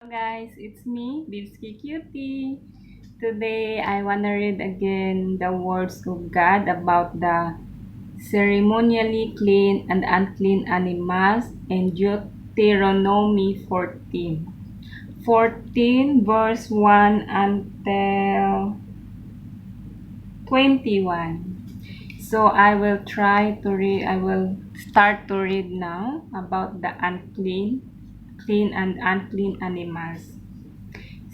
Hello guys, it's me, BhAbesKie CuTiE. Today I wanna read again the words of God about the ceremonially clean and unclean animals in Deuteronomy 14. 14 verse 1 until 21. So I will start to read now about the clean and unclean animals.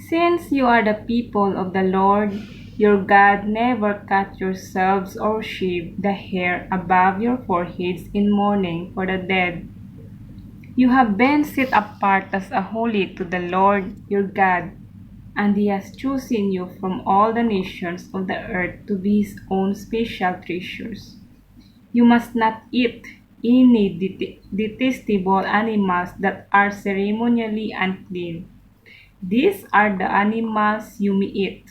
Since you are the people of the Lord your God, never cut yourselves or shave the hair above your foreheads in mourning for the dead. You have been set apart as a holy to the Lord your God, and He has chosen you from all the nations of the earth to be His own special treasures. You must not eat any detestable animals that are ceremonially unclean. These are the animals you may eat: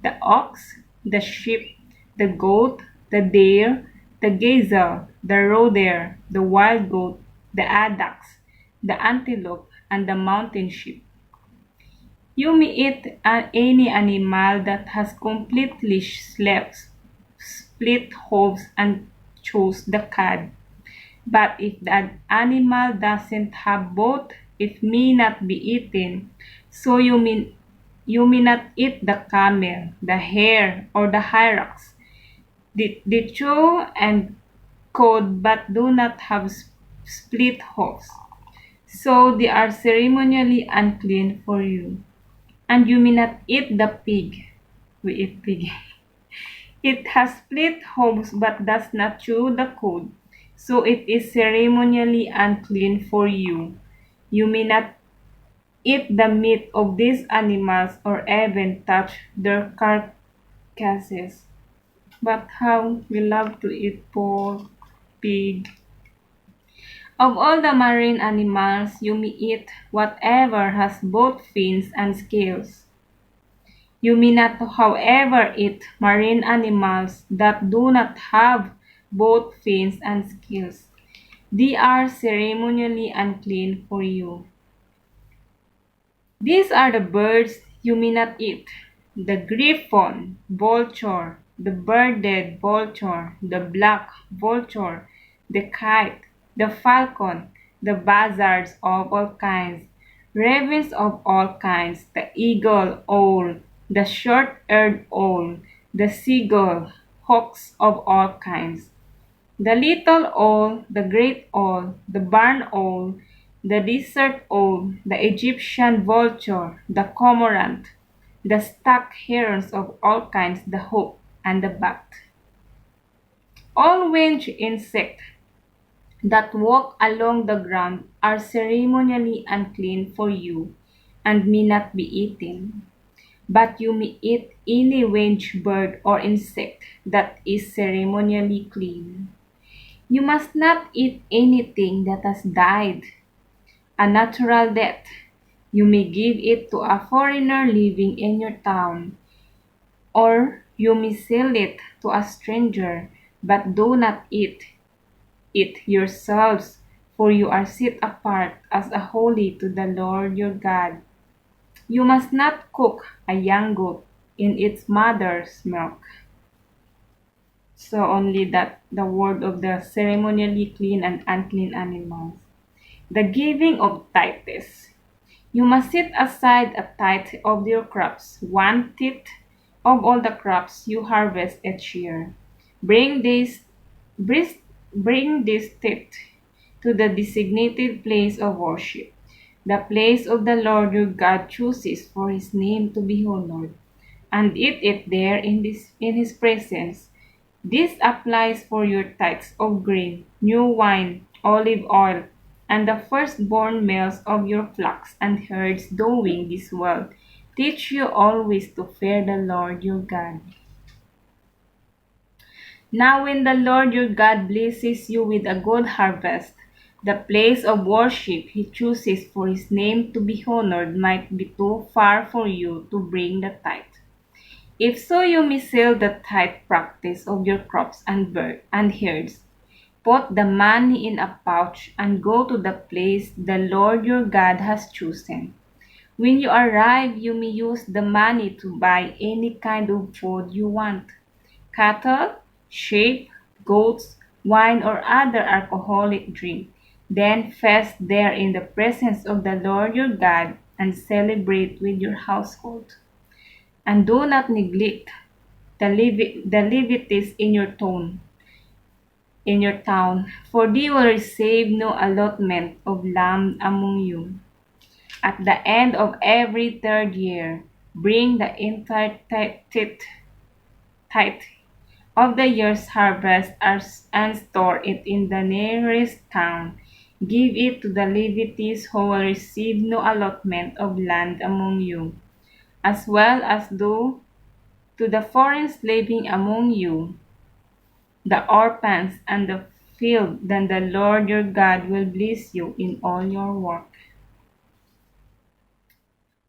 the ox, the sheep, the goat, the deer, the gazelle, the roe deer, the wild goat, the addax, the antelope, and the mountain sheep. You may eat any animal that has completely split hooves and chews the cud. But if the animal doesn't have both, it may not be eaten. So you may not eat the camel, the hare, or the hyrax. They chew and cud but do not have split hooves. So they are ceremonially unclean for you. And you may not eat the pig. We eat pig. It has split hooves but does not chew the cud, so it is ceremonially unclean for you. You may not eat the meat of these animals or even touch their carcasses. But how we love to eat pork, pig. Of all the marine animals, you may eat whatever has both fins and scales. You may not, however, eat marine animals that do not have both fins and scales. They are ceremonially unclean for you. These are the birds you may not eat: the griffon, vulture, the birded vulture, the black vulture, the kite, the falcon, the buzzards of all kinds, ravens of all kinds, the eagle, owl, the short-eared owl, the seagull, hawks of all kinds, the little owl, the great owl, the barn owl, the desert owl, the Egyptian vulture, the cormorant, the stag herons of all kinds, the hawk, and the bat. All winged insects that walk along the ground are ceremonially unclean for you and may not be eaten. But you may eat any winged bird or insect that is ceremonially clean. You must not eat anything that has died a natural death. You may give it to a foreigner living in your town, or you may sell it to a stranger, but do not eat it yourselves, for you are set apart as a holy to the Lord your God. You must not cook a young goat in its mother's milk. So only that the word of the ceremonially clean and unclean animals. The giving of tithes. You must set aside a tithe of your crops, 1/10 of all the crops you harvest each year. Bring this, bris- bring this tithe to the designated place of worship, the place of the Lord your God chooses for His name to be honored, and eat it there in His presence. This applies for your tithes of grain, new wine, olive oil, and the firstborn males of your flocks and herds doing this well. Teach you always to fear the Lord your God. Now when the Lord your God blesses you with a good harvest, the place of worship He chooses for His name to be honored might be too far for you to bring the tithe. If so, you may sell the tithe practice of your crops and herds. Put the money in a pouch and go to the place the Lord your God has chosen. When you arrive, you may use the money to buy any kind of food you want: cattle, sheep, goats, wine, or other alcoholic drink. Then fast there in the presence of the Lord your God and celebrate with your household. And do not neglect the Levites in your town, for they will receive no allotment of land among you. At the end of every third year, bring the entire tithe of the year's harvest and store it in the nearest town. Give it to the Levites who will receive no allotment of land among you, as well as do to the foreigners living among you, the orphans and the field. Then the Lord your God will bless you in all your work.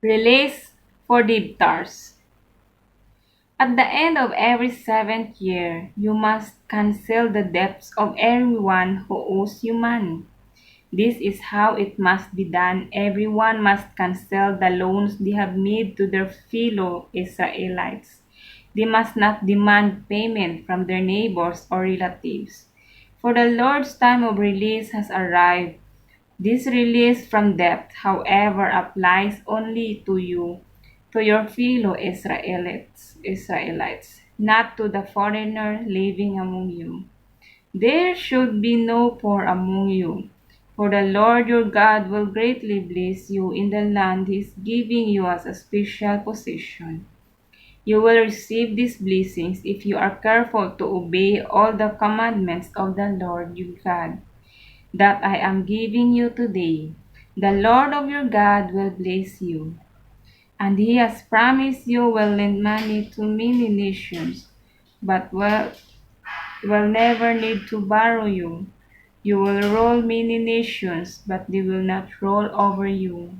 Release for debtors. At the end of every seventh year, you must cancel the debts of everyone who owes you money. This is how it must be done. Everyone must cancel the loans they have made to their fellow Israelites. They must not demand payment from their neighbors or relatives. For the Lord's time of release has arrived. This release from debt, however, applies only to you, to your fellow Israelites, not to the foreigner living among you. There should be no poor among you, for the Lord your God will greatly bless you in the land he is giving you as a special possession. You will receive these blessings if you are careful to obey all the commandments of the Lord your God that I am giving you today. The Lord of your God will bless you, and he has promised you will lend money to many nations, but will never need to borrow you. You will rule many nations, but they will not rule over you.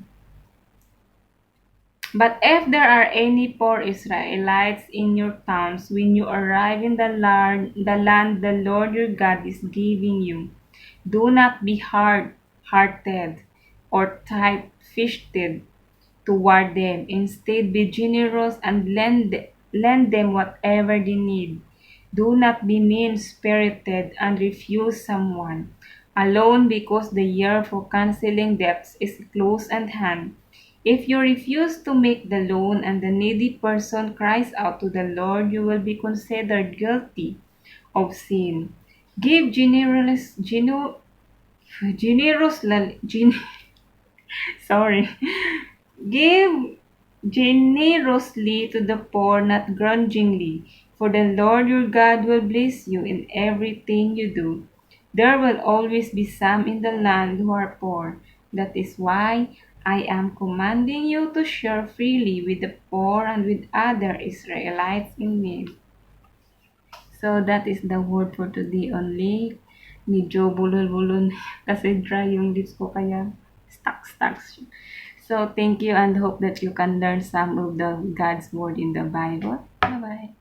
But if there are any poor Israelites in your towns when you arrive in the land the Lord your God is giving you, do not be hard-hearted or tight-fisted toward them. Instead, be generous and lend them whatever they need. Do not be mean-spirited and refuse someone alone because the year for canceling debts is close at hand. If you refuse to make the loan and the needy person cries out to the Lord, you will be considered guilty of sin. Give sorry. Give generously to the poor, not grudgingly, for the Lord your God will bless you in everything you do. There will always be some in the land who are poor. That is why I am commanding you to share freely with the poor and with other Israelites in need. So that is the word for today only. Medyo bulol-bulol kasi dry yung lips ko kaya stuck. So thank you and hope that you can learn some of the God's word in the Bible. Bye-bye.